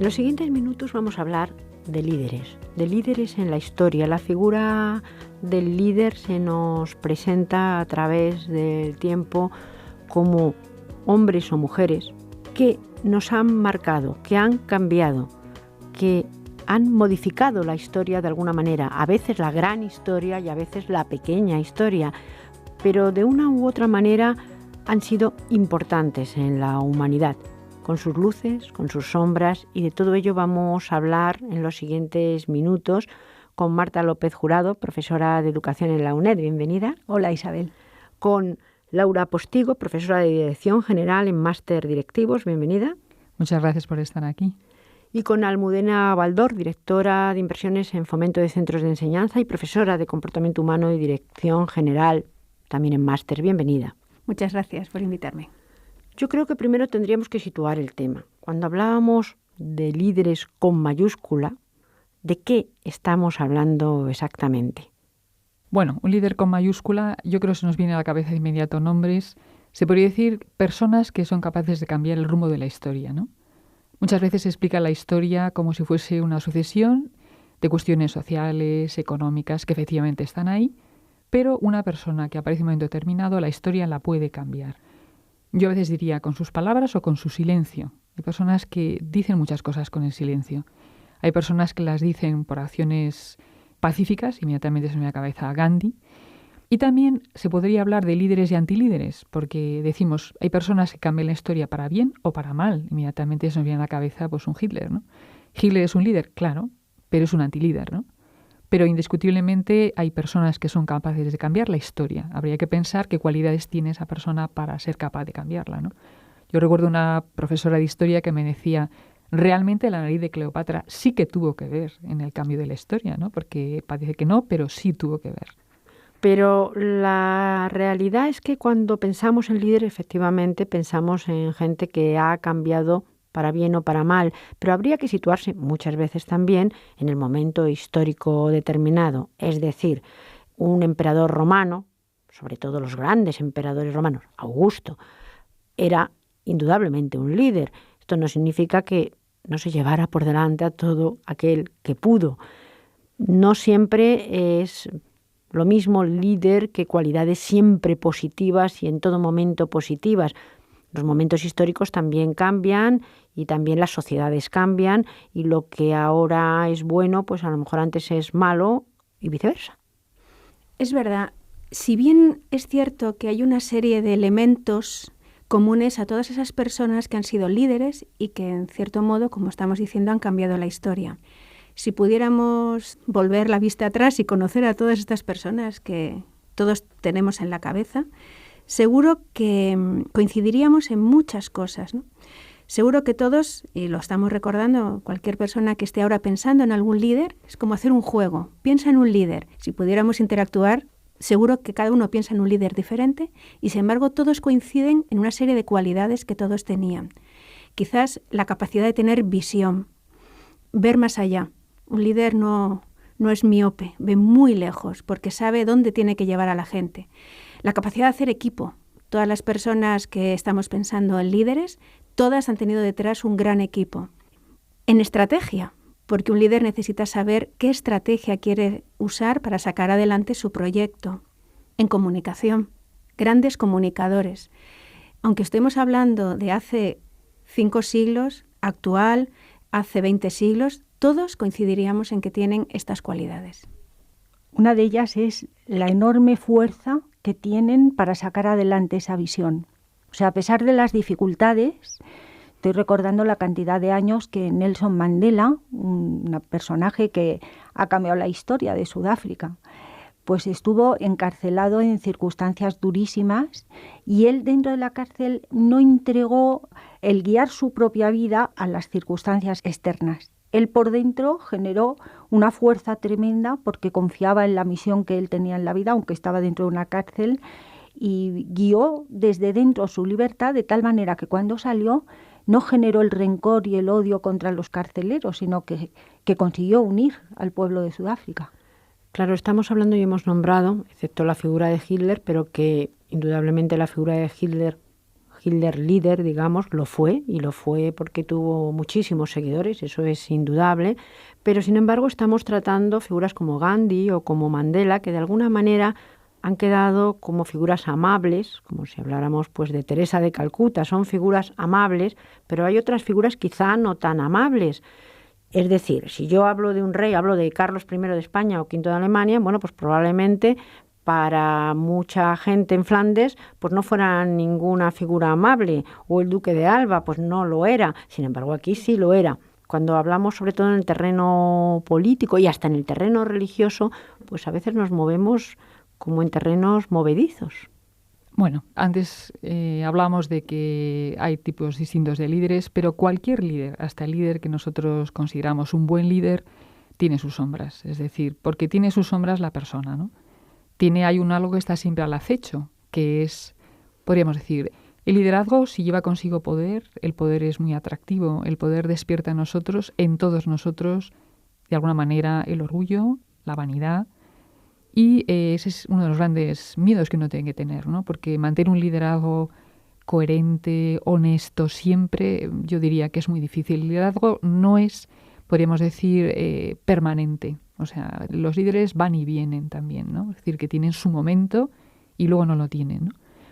los siguientes minutos vamos a hablar de líderes en la historia. La figura del líder se nos presenta a través del tiempo como hombres o mujeres que nos han marcado, que han cambiado, que han modificado la historia de alguna manera, a veces la gran historia y a veces la pequeña historia, pero de una u otra manera han sido importantes en la humanidad, con sus luces, con sus sombras, y de todo ello vamos a hablar en los siguientes minutos con Marta López Jurado, profesora de Educación en la UNED. Bienvenida. Hola, Isabel. Con Laura Postigo, profesora de Dirección General en Máster Directivos. Bienvenida. Muchas gracias por estar aquí. Y con Almudena Baldor, directora de Inversiones en Fomento de Centros de Enseñanza y profesora de Comportamiento Humano y Dirección General, también en Máster. Bienvenida. Muchas gracias por invitarme. Yo creo que primero tendríamos que situar el tema. Cuando hablábamos de líderes con mayúscula, ¿de qué estamos hablando exactamente? Bueno, un líder con mayúscula, yo creo que se nos viene a la cabeza de inmediato nombres. Se podría decir personas que son capaces de cambiar el rumbo de la historia, ¿no? Muchas veces se explica la historia como si fuese una sucesión de cuestiones sociales, económicas, que efectivamente están ahí, pero una persona que aparece en un momento determinado, la historia la puede cambiar. Yo a veces diría con sus palabras o con su silencio. Hay personas que dicen muchas cosas con el silencio. Hay personas que las dicen por acciones pacíficas, inmediatamente se me viene a la cabeza a Gandhi. Y también se podría hablar de líderes y antilíderes, porque decimos, hay personas que cambian la historia para bien o para mal. Inmediatamente se nos viene a la cabeza pues un Hitler, ¿no? Hitler es un líder, claro, pero es un antilíder, ¿no? Pero indiscutiblemente hay personas que son capaces de cambiar la historia. Habría que pensar qué cualidades tiene esa persona para ser capaz de cambiarla, ¿no? Yo recuerdo una profesora de historia que me decía, realmente la nariz de Cleopatra sí que tuvo que ver en el cambio de la historia, ¿no? Porque parece que no, pero sí tuvo que ver. Pero la realidad es que cuando pensamos en líder, efectivamente pensamos en gente que ha cambiado para bien o para mal, pero habría que situarse muchas veces también en el momento histórico determinado. Es decir, un emperador romano, sobre todo los grandes emperadores romanos, Augusto, era indudablemente un líder. Esto no significa que no se llevara por delante a todo aquel que pudo. No siempre es lo mismo líder que cualidades siempre positivas y en todo momento positivas. Los momentos históricos también cambian y también las sociedades cambian y lo que ahora es bueno, pues a lo mejor antes es malo y viceversa. Es verdad. Si bien es cierto que hay una serie de elementos comunes a todas esas personas que han sido líderes y que en cierto modo, como estamos diciendo, han cambiado la historia. Si pudiéramos volver la vista atrás y conocer a todas estas personas que todos tenemos en la cabeza, seguro que coincidiríamos en muchas cosas, ¿no? Seguro que todos, y lo estamos recordando, cualquier persona que esté ahora pensando en algún líder, es como hacer un juego. Piensa en un líder. Si pudiéramos interactuar, seguro que cada uno piensa en un líder diferente y, sin embargo, todos coinciden en una serie de cualidades que todos tenían. Quizás la capacidad de tener visión, ver más allá. Un líder no es miope, ve muy lejos porque sabe dónde tiene que llevar a la gente. La capacidad de hacer equipo. Todas las personas que estamos pensando en líderes, todas han tenido detrás un gran equipo. En estrategia, porque un líder necesita saber qué estrategia quiere usar para sacar adelante su proyecto. En comunicación, grandes comunicadores. Aunque estemos hablando de hace 5 siglos, actual, hace 20 siglos, todos coincidiríamos en que tienen estas cualidades. Una de ellas es la enorme fuerza que tienen para sacar adelante esa visión. O sea, a pesar de las dificultades, estoy recordando la cantidad de años que Nelson Mandela, un personaje que ha cambiado la historia de Sudáfrica, pues estuvo encarcelado en circunstancias durísimas y él dentro de la cárcel no entregó el guiar su propia vida a las circunstancias externas. Él por dentro generó una fuerza tremenda porque confiaba en la misión que él tenía en la vida, aunque estaba dentro de una cárcel, y guió desde dentro su libertad de tal manera que cuando salió no generó el rencor y el odio contra los carceleros, sino que consiguió unir al pueblo de Sudáfrica. Claro, estamos hablando y hemos nombrado, excepto la figura de Hitler, pero que indudablemente la figura de Hitler Hitler líder, digamos, lo fue, y lo fue porque tuvo muchísimos seguidores, eso es indudable, pero sin embargo estamos tratando figuras como Gandhi o como Mandela, que de alguna manera han quedado como figuras amables, como si habláramos pues de Teresa de Calcuta, son figuras amables, pero hay otras figuras quizá no tan amables. Es decir, si yo hablo de un rey, hablo de Carlos I de España o V de Alemania, bueno, pues probablemente para mucha gente en Flandes pues no fuera ninguna figura amable, o el duque de Alba pues no lo era, sin embargo aquí sí lo era. Cuando hablamos sobre todo en el terreno político y hasta en el terreno religioso, pues a veces nos movemos como en terrenos movedizos. Bueno, antes hablamos de que hay tipos distintos de líderes, pero cualquier líder, hasta el líder que nosotros consideramos un buen líder, tiene sus sombras. Es decir, porque tiene sus sombras la persona, ¿no? Hay algo que está siempre al acecho, que es, podríamos decir, el liderazgo, si lleva consigo poder, el poder es muy atractivo, el poder despierta en todos nosotros, de alguna manera, el orgullo, la vanidad. Y ese es uno de los grandes miedos que uno tiene que tener, ¿no? Porque mantener un liderazgo coherente, honesto, siempre, yo diría que es muy difícil. El liderazgo no es, podríamos decir, permanente. O sea, los líderes van y vienen también, ¿no? Es decir, que tienen su momento y luego no lo tienen, ¿no?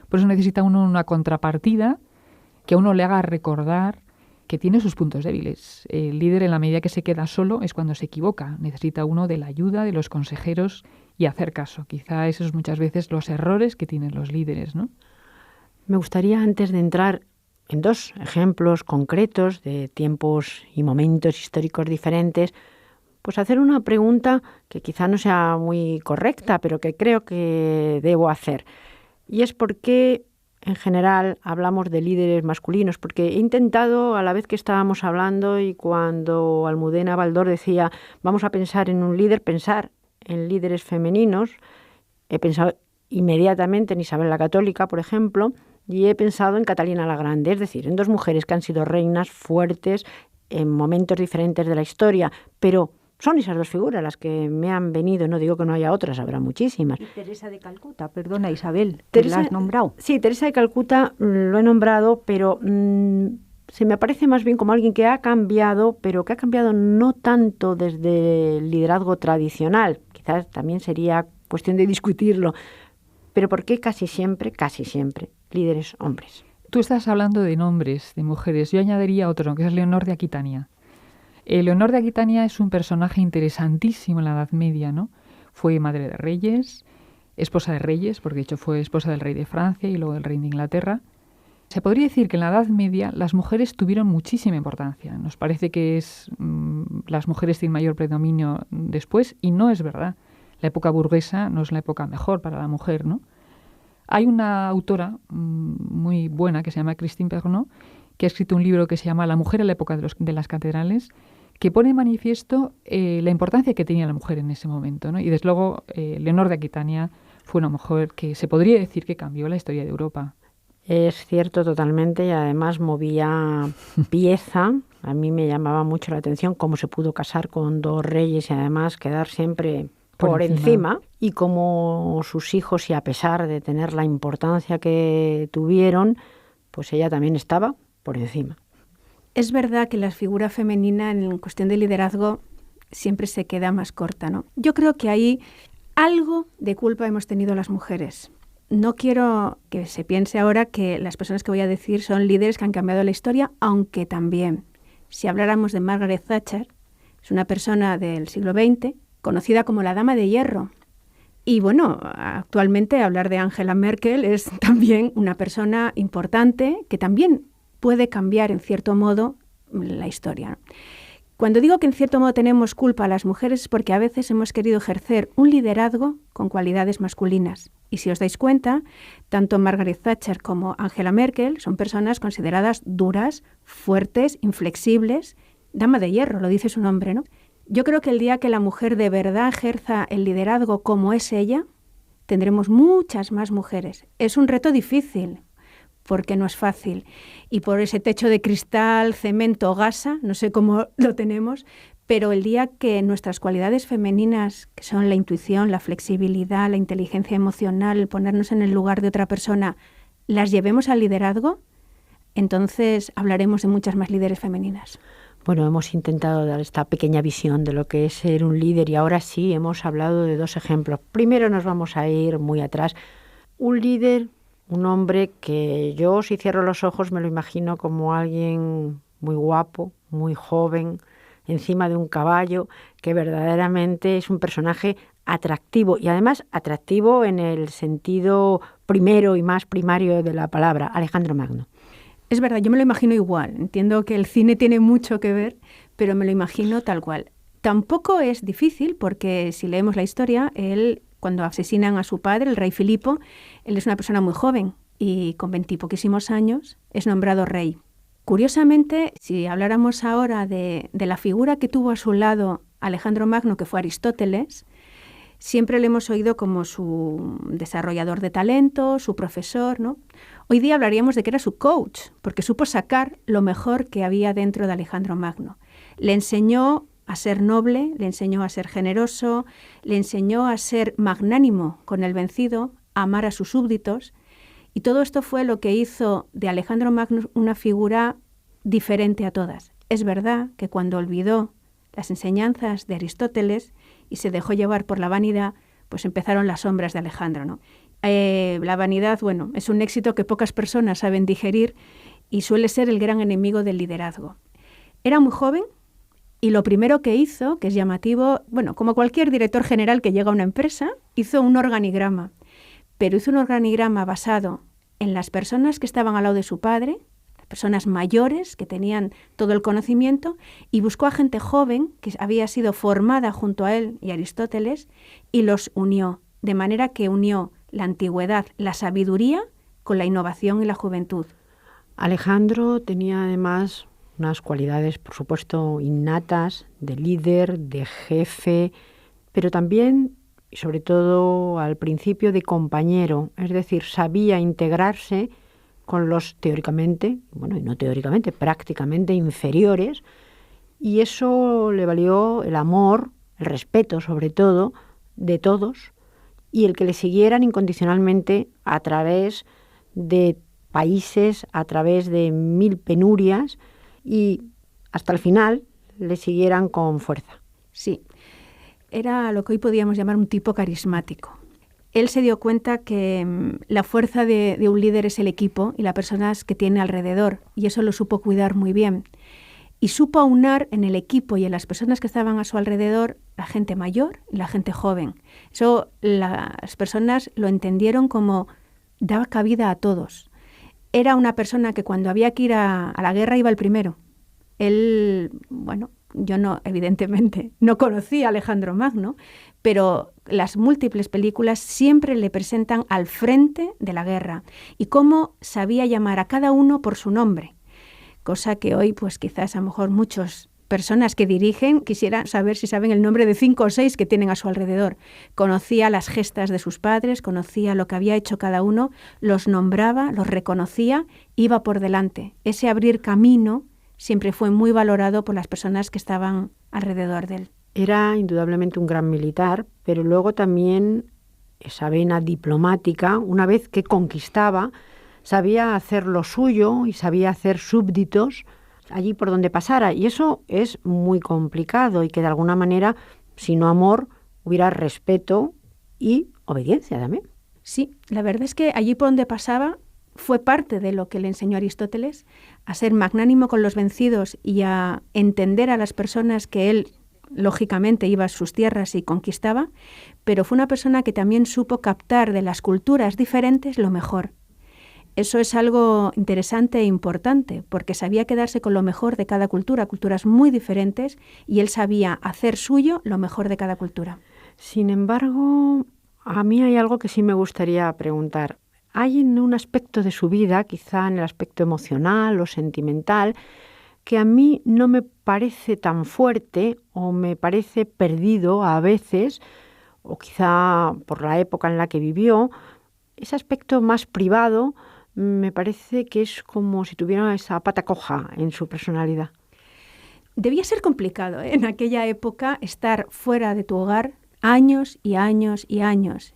Por eso necesita uno una contrapartida que a uno le haga recordar que tiene sus puntos débiles. El líder, en la medida que se queda solo, es cuando se equivoca. Necesita uno de la ayuda de los consejeros y hacer caso. Quizá esos muchas veces los errores que tienen los líderes, ¿no? Me gustaría, antes de entrar en dos ejemplos concretos de tiempos y momentos históricos diferentes, pues hacer una pregunta que quizá no sea muy correcta, pero que creo que debo hacer. Y es por qué, en general, hablamos de líderes masculinos, porque he intentado, a la vez que estábamos hablando y cuando Almudena Baldor decía vamos a pensar en un líder, pensar en líderes femeninos, he pensado inmediatamente en Isabel la Católica, por ejemplo, y he pensado en Catalina la Grande, es decir, en dos mujeres que han sido reinas fuertes en momentos diferentes de la historia, pero son esas dos figuras las que me han venido, no digo que no haya otras, habrá muchísimas. Y Teresa de Calcuta, perdona Isabel, ¿la has nombrado? Sí, Teresa de Calcuta lo he nombrado, pero se me aparece más bien como alguien que ha cambiado, pero que ha cambiado no tanto desde el liderazgo tradicional, quizás también sería cuestión de discutirlo, pero ¿por qué casi siempre, líderes hombres? Tú estás hablando de nombres, de mujeres. Yo añadiría otro, que es Leonor de Aquitania. Leonor de Aquitania es un personaje interesantísimo en la Edad Media, ¿no? Fue madre de reyes, esposa de reyes, porque de hecho fue esposa del rey de Francia y luego del rey de Inglaterra. Se podría decir que en la Edad Media las mujeres tuvieron muchísima importancia. Nos parece que las mujeres tienen mayor predominio después, y no es verdad. La época burguesa no es la época mejor para la mujer, ¿no? Hay una autora muy buena que se llama Christine Pernot, que ha escrito un libro que se llama La mujer en la época de las catedrales, que pone en manifiesto la importancia que tenía la mujer en ese momento, ¿no? Y desde luego Leonor de Aquitania fue una mujer que se podría decir que cambió la historia de Europa. Es cierto totalmente, y además movía pieza. A mí me llamaba mucho la atención cómo se pudo casar con dos reyes y además quedar siempre por encima, y cómo sus hijos, y a pesar de tener la importancia que tuvieron, pues ella también estaba por encima. Es verdad que la figura femenina en cuestión de liderazgo siempre se queda más corta, ¿no? Yo creo que ahí algo de culpa hemos tenido las mujeres. No quiero que se piense ahora que las personas que voy a decir son líderes que han cambiado la historia, aunque también, si habláramos de Margaret Thatcher, es una persona del siglo XX, conocida como la Dama de Hierro. Y bueno, actualmente hablar de Angela Merkel es también una persona importante que también puede cambiar en cierto modo la historia. Cuando digo que en cierto modo tenemos culpa a las mujeres es porque a veces hemos querido ejercer un liderazgo con cualidades masculinas. Y si os dais cuenta, tanto Margaret Thatcher como Angela Merkel son personas consideradas duras, fuertes, inflexibles. Dama de hierro, lo dice su nombre, ¿no? Yo creo que el día que la mujer de verdad ejerza el liderazgo como es ella, tendremos muchas más mujeres. Es un reto difícil, porque no es fácil. Y por ese techo de cristal, cemento, gasa, no sé cómo lo tenemos, pero el día que nuestras cualidades femeninas, que son la intuición, la flexibilidad, la inteligencia emocional, el ponernos en el lugar de otra persona, las llevemos al liderazgo, entonces hablaremos de muchas más líderes femeninas. Bueno, hemos intentado dar esta pequeña visión de lo que es ser un líder y ahora sí hemos hablado de 2 ejemplos. Primero nos vamos a ir muy atrás. Un líder, un hombre que yo, si cierro los ojos, me lo imagino como alguien muy guapo, muy joven, encima de un caballo, que verdaderamente es un personaje atractivo y además atractivo en el sentido primero y más primario de la palabra, Alejandro Magno. Es verdad, yo me lo imagino igual. Entiendo que el cine tiene mucho que ver, pero me lo imagino tal cual. Tampoco es difícil porque si leemos la historia, él, cuando asesinan a su padre, el rey Filipo, él es una persona muy joven y con 20 y poquísimos años es nombrado rey. Curiosamente, si habláramos ahora de la figura que tuvo a su lado Alejandro Magno, que fue Aristóteles, siempre le hemos oído como su desarrollador de talento, su profesor, ¿no? Hoy día hablaríamos de que era su coach, porque supo sacar lo mejor que había dentro de Alejandro Magno. Le enseñó a ser noble, le enseñó a ser generoso, le enseñó a ser magnánimo con el vencido, a amar a sus súbditos. Y todo esto fue lo que hizo de Alejandro Magno una figura diferente a todas. Es verdad que cuando olvidó las enseñanzas de Aristóteles y se dejó llevar por la vanidad, pues empezaron las sombras de Alejandro, ¿no? La vanidad, bueno, es un éxito que pocas personas saben digerir y suele ser el gran enemigo del liderazgo. Era muy joven y lo primero que hizo, que es llamativo, bueno, como cualquier director general que llega a una empresa, hizo un organigrama, pero hizo un organigrama basado en las personas que estaban al lado de su padre, personas mayores que tenían todo el conocimiento, y buscó a gente joven que había sido formada junto a él y Aristóteles y los unió, de manera que unió la antigüedad, la sabiduría con la innovación y la juventud. Alejandro tenía además unas cualidades, por supuesto, innatas, de líder, de jefe, pero también, y sobre todo al principio, de compañero, es decir, sabía integrarse con los teóricamente, bueno, y no teóricamente, prácticamente inferiores, y eso le valió el amor, el respeto sobre todo, de todos, y el que le siguieran incondicionalmente a través de países, a través de 1000 penurias, y hasta el final le siguieran con fuerza. Sí, era lo que hoy podríamos llamar un tipo carismático. Él se dio cuenta que la fuerza de un líder es el equipo y las personas que tiene alrededor, y eso lo supo cuidar muy bien. Y supo aunar en el equipo y en las personas que estaban a su alrededor la gente mayor y la gente joven. Eso las personas lo entendieron como daba cabida a todos. Era una persona que cuando había que ir a la guerra iba el primero. Él, bueno, yo no, evidentemente, no conocía a Alejandro Magno, pero las múltiples películas siempre le presentan al frente de la guerra y cómo sabía llamar a cada uno por su nombre. Cosa que hoy, pues quizás a lo mejor muchas personas que dirigen quisieran saber si saben el nombre de 5 o 6 que tienen a su alrededor. Conocía las gestas de sus padres, conocía lo que había hecho cada uno, los nombraba, los reconocía, iba por delante. Ese abrir camino siempre fue muy valorado por las personas que estaban alrededor de él. Era indudablemente un gran militar, pero luego también esa vena diplomática, una vez que conquistaba, sabía hacer lo suyo y sabía hacer súbditos allí por donde pasara. Y eso es muy complicado y que de alguna manera, si no amor, hubiera respeto y obediencia también. Sí, la verdad es que allí por donde pasaba fue parte de lo que le enseñó Aristóteles, a ser magnánimo con los vencidos y a entender a las personas que él, lógicamente, iba a sus tierras y conquistaba, pero fue una persona que también supo captar de las culturas diferentes lo mejor. Eso es algo interesante e importante, porque sabía quedarse con lo mejor de cada cultura, culturas muy diferentes, y él sabía hacer suyo lo mejor de cada cultura. Sin embargo, a mí hay algo que sí me gustaría preguntar. Hay en un aspecto de su vida, quizá en el aspecto emocional o sentimental, que a mí no me parece tan fuerte o me parece perdido a veces, o quizá por la época en la que vivió. Ese aspecto más privado me parece que es como si tuviera esa pata coja en su personalidad. Debía ser complicado, en aquella época estar fuera de tu hogar años y años y años.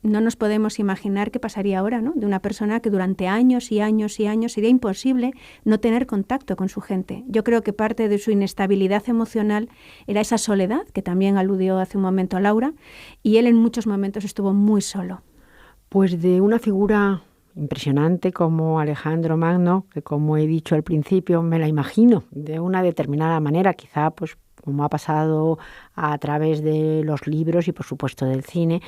no nos podemos imaginar qué pasaría ahora, ¿no? De una persona que durante años y años y años sería imposible no tener contacto con su gente. Yo creo que parte de su inestabilidad emocional era esa soledad, que también aludió hace un momento a Laura, y él en muchos momentos estuvo muy solo. Pues de una figura impresionante como Alejandro Magno, que como he dicho al principio, me la imagino de una determinada manera, quizá pues como ha pasado a través de los libros y por supuesto del cine,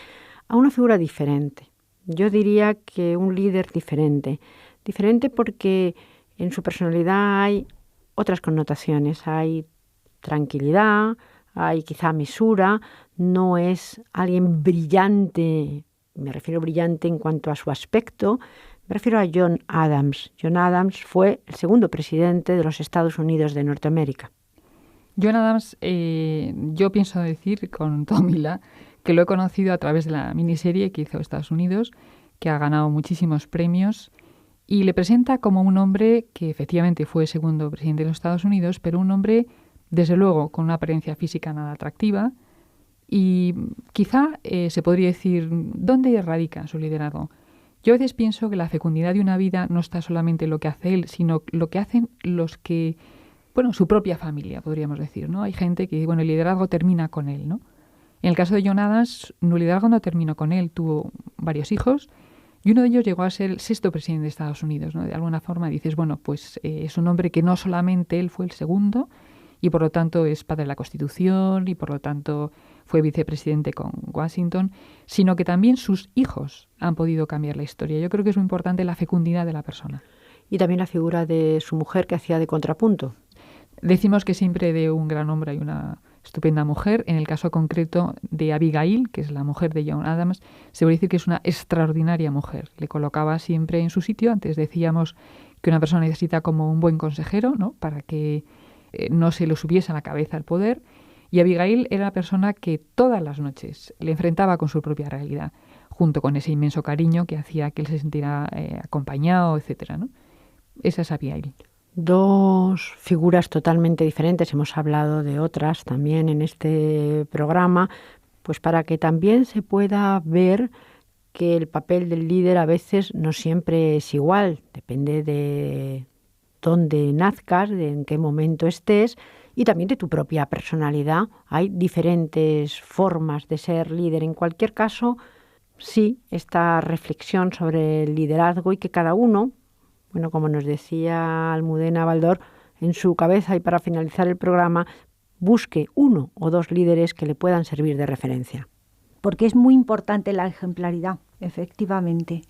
a una figura diferente. Yo diría que un líder diferente. Diferente porque en su personalidad hay otras connotaciones. Hay tranquilidad, hay quizá mesura, no es alguien brillante. Me refiero brillante en cuanto a su aspecto. Me refiero a John Adams. John Adams fue el segundo presidente de los Estados Unidos de Norteamérica. John Adams, yo pienso decir con toda humildad que lo he conocido a través de la miniserie que hizo Estados Unidos, que ha ganado muchísimos premios, y le presenta como un hombre que efectivamente fue segundo presidente de los Estados Unidos, pero un hombre, desde luego, con una apariencia física nada atractiva, y quizá se podría decir, ¿dónde radica su liderazgo? Yo a veces pienso que la fecundidad de una vida no está solamente en lo que hace él, sino lo que hacen los que, bueno, su propia familia, podríamos decir, ¿no? Hay gente que, bueno, el liderazgo termina con él, ¿no? En el caso de John Adams, el liderazgo no terminó con él, tuvo varios hijos y uno de ellos llegó a ser el sexto presidente de Estados Unidos, ¿no? De alguna forma dices, bueno, pues es un hombre que no solamente él fue el segundo y por lo tanto es padre de la Constitución y por lo tanto fue vicepresidente con Washington, sino que también sus hijos han podido cambiar la historia. Yo creo que es muy importante la fecundidad de la persona. Y también la figura de su mujer que hacía de contrapunto. Decimos que siempre de un gran hombre hay una estupenda mujer. En el caso concreto de Abigail, que es la mujer de John Adams, se puede decir que es una extraordinaria mujer. Le colocaba siempre en su sitio. Antes decíamos que una persona necesita como un buen consejero, ¿no? Para que no se le subiese a la cabeza el poder. Y Abigail era la persona que todas las noches le enfrentaba con su propia realidad, junto con ese inmenso cariño que hacía que él se sintiera acompañado, etcétera, ¿no? Esa es Abigail. Dos figuras totalmente diferentes, hemos hablado de otras también en este programa, pues para que también se pueda ver que el papel del líder a veces no siempre es igual, depende de dónde nazcas, de en qué momento estés y también de tu propia personalidad. Hay diferentes formas de ser líder. En cualquier caso, sí, esta reflexión sobre el liderazgo y que cada uno, bueno, como nos decía Almudena Baldor, en su cabeza y para finalizar el programa, busque uno o dos líderes que le puedan servir de referencia. Porque es muy importante la ejemplaridad, efectivamente.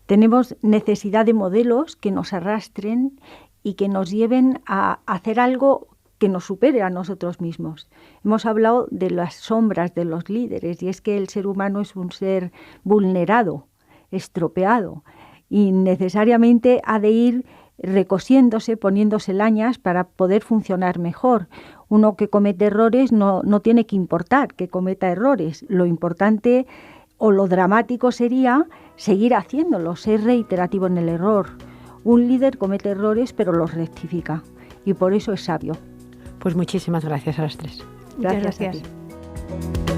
Tenemos necesidad de modelos que nos arrastren y que nos lleven a hacer algo que nos supere a nosotros mismos. Hemos hablado de las sombras de los líderes y es que el ser humano es un ser vulnerado, estropeado, y necesariamente ha de ir recosiéndose, poniéndose lañas para poder funcionar mejor. Uno que comete errores no tiene que importar que cometa errores. Lo importante o lo dramático sería seguir haciéndolo, ser reiterativo en el error. Un líder comete errores pero los rectifica y por eso es sabio. Pues muchísimas gracias a las tres. Muchas Gracias. gracias. A ti.